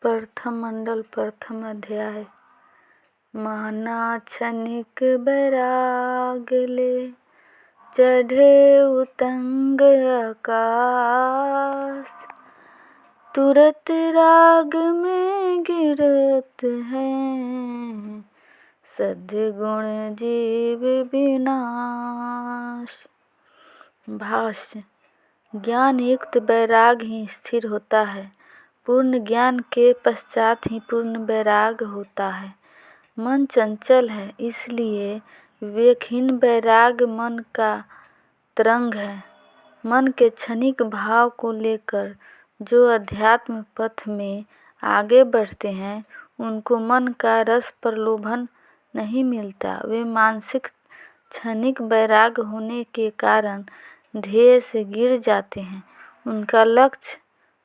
प्रथम मंडल प्रथम अध्याय। माना क्षणिक बैराग ले चढ़े उतंग आकाश, तुरत राग में गिरत हैं सद्गुण जीव विनाश। भाष्य। ज्ञान युक्त बैराग ही स्थिर होता है। पूर्ण ज्ञान के पश्चात ही पूर्ण वैराग होता है। मन चंचल है, इसलिए विवेकहीन वैराग मन का तरंग है। मन के क्षणिक भाव को लेकर जो अध्यात्म पथ में आगे बढ़ते हैं, उनको मन का रस प्रलोभन नहीं मिलता। वे मानसिक क्षणिक वैराग होने के कारण ध्येय से गिर जाते हैं। उनका लक्ष्य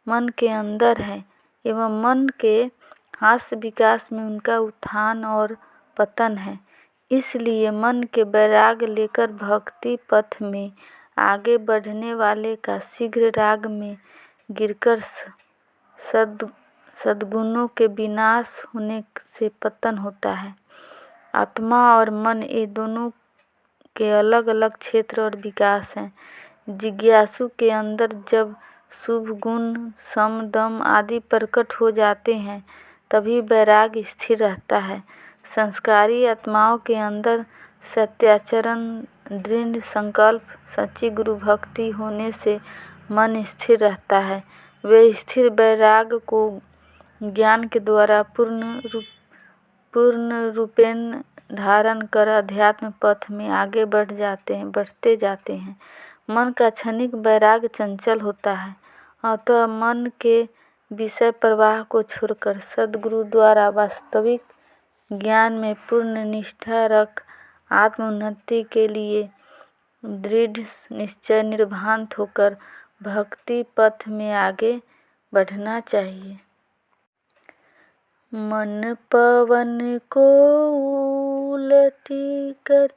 मन के अंदर है एवं मन के हास्य विकास में उनका उत्थान और पतन है। इसलिए मन के वैराग लेकर भक्ति पथ में आगे बढ़ने वाले का शीघ्र राग में गिरकर सद्गुणों के विनाश होने से पतन होता है। आत्मा और मन ये दोनों के अलग अलग क्षेत्र और विकास हैं। जिज्ञासु के अंदर जब शुभ गुण सम दम आदि प्रकट हो जाते हैं, तभी वैराग स्थिर रहता है। संस्कारी आत्माओं के अंदर सत्याचरण, दृढ़ संकल्प, सच्ची गुरु भक्ति होने से मन स्थिर रहता है। वे स्थिर वैराग को ज्ञान के द्वारा पूर्ण रूपेण धारण कर अध्यात्म पथ में आगे बढ़ते जाते हैं। मन का क्षणिक वैराग चंचल होता है, अतः मन के विषय प्रवाह को छोड़कर सद्गुरु द्वारा वास्तविक ज्ञान में पूर्ण निष्ठा रख आत्मोन्नति के लिए दृढ़ निश्चय निर्भांत होकर भक्ति पथ में आगे बढ़ना चाहिए। मन पवन को उलटी कर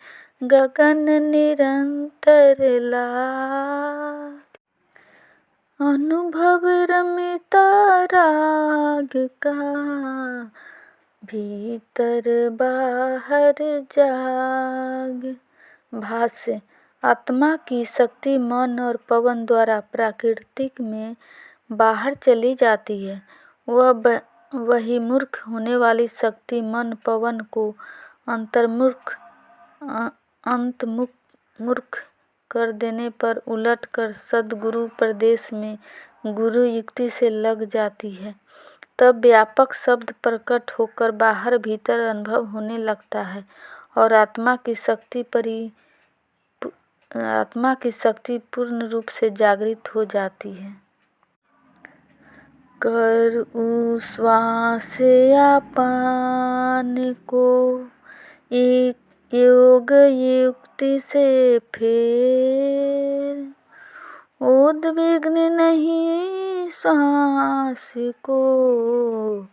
गगन निरंतर लाग, अनुभव रमिता राग का भीतर बाहर जाग। भाष्य। आत्मा की शक्ति मन और पवन द्वारा प्राकृतिक में बाहर चली जाती है। वही मूर्ख होने वाली शक्ति मन पवन को अंतर्मुख कर देने पर उलट कर सद्गुरु प्रदेश में गुरु युक्ति से लग जाती है। तब व्यापक शब्द प्रकट होकर बाहर भीतर अनुभव होने लगता है और आत्मा की शक्ति पूर्ण रूप से जागृत हो जाती है। कर उश्वास यापान को योग युक्ति से फेर, उद्विग्न नहीं श्वास को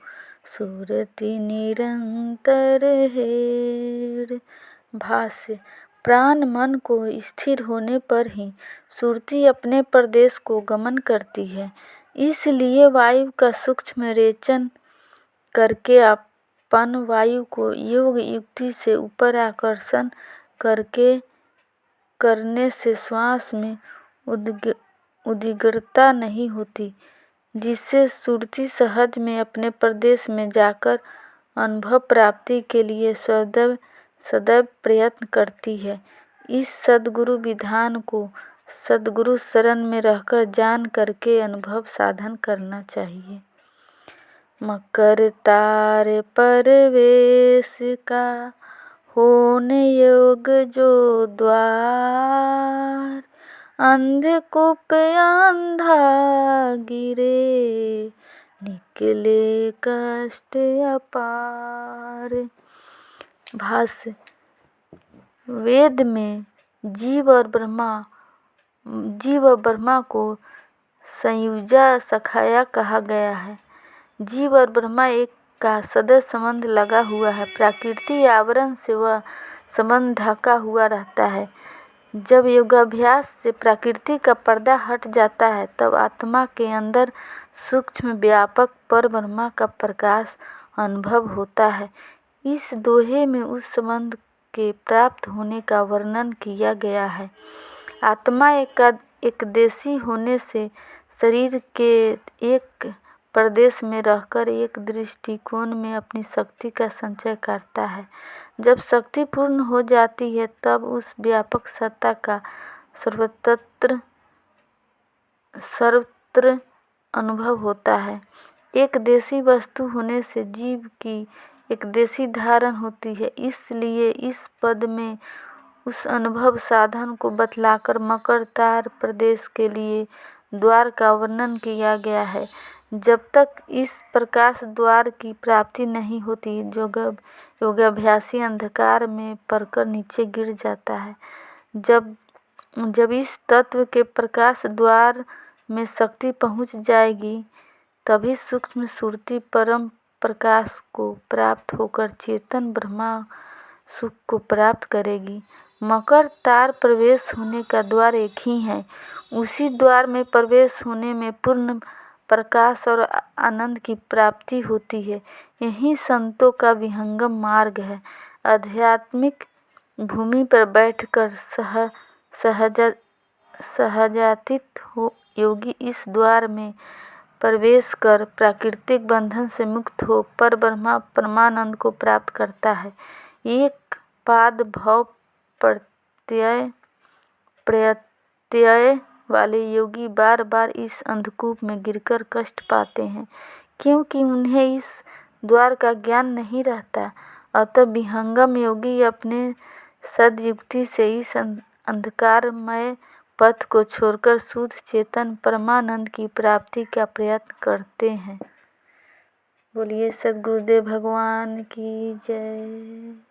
सुरति निरंतर हेर। भाष्य। प्राण मन को स्थिर होने पर ही सुरति अपने प्रदेश को गमन करती है। इसलिए वायु का सूक्ष्म रेचन करके अपन वायु को योग युक्ति से ऊपर आकर्षण करने से श्वास में उद्विग्नता नहीं होती, जिससे सुरति सहज में अपने प्रदेश में जाकर अनुभव प्राप्ति के लिए सदैव प्रयत्न करती है। इस सद्गुरु विधान को सद्गुरु शरण में रहकर जान करके अनुभव साधन करना चाहिए। मकर तार परवेश का होने योग जो द्वार, अंधकूप अंधा गिरे निकले कष्ट अपार। भाष्य। वेद में जीव और ब्रह्मा को संयुजा सखाया कहा गया है। जीव और ब्रह्मा एक का सदैव संबंध लगा हुआ है। प्रकृति आवरण से वह संबंध ढका हुआ रहता है। जब योगाभ्यास से प्रकृति का पर्दा हट जाता है तब आत्मा के अंदर सूक्ष्म व्यापक परब्रह्म का प्रकाश अनुभव होता है। इस दोहे में उस संबंध के प्राप्त होने का वर्णन किया गया है। आत्मा एकदेशी होने से शरीर के एक प्रदेश में रहकर एक दृष्टिकोण में अपनी शक्ति का संचय करता है। जब शक्ति पूर्ण हो जाती है तब उस व्यापक सत्ता का सर्वत्र अनुभव होता है। एक देशी वस्तु होने से जीव की एक देशी धारण होती है। इसलिए इस पद में उस अनुभव साधन को बतलाकर मकर तार प्रदेश के लिए द्वार का वर्णन किया गया है। जब तक इस प्रकाश द्वार की प्राप्ति नहीं होती योगाभ्यासी अंधकार में पड़कर नीचे गिर जाता है। जब इस तत्व के प्रकाश द्वार में शक्ति पहुंच जाएगी तभी सूक्ष्म सुरती परम प्रकाश को प्राप्त होकर चेतन ब्रह्मा सुख को प्राप्त करेगी। मकर तार प्रवेश होने का द्वार एक ही है। उसी द्वार में प्रवेश होने में पूर्ण प्रकाश और आनंद की प्राप्ति होती है। यही संतों का विहंगम मार्ग है। आध्यात्मिक भूमि पर बैठकर सहजातीत हो योगी इस द्वार में प्रवेश कर प्राकृतिक बंधन से मुक्त हो परब्रह्म परमानंद को प्राप्त करता है। एक पाद भव प्रत्यय वाले योगी बार बार इस अंधकूप में गिरकर कष्ट पाते हैं, क्योंकि उन्हें इस द्वार का ज्ञान नहीं रहता। अतः विहंगम योगी अपने सद्युक्ति से इस अंधकारमय पथ को छोड़कर शुद्ध चेतन परमानंद की प्राप्ति का प्रयत्न करते हैं। बोलिए सद्गुरुदेव भगवान की जय।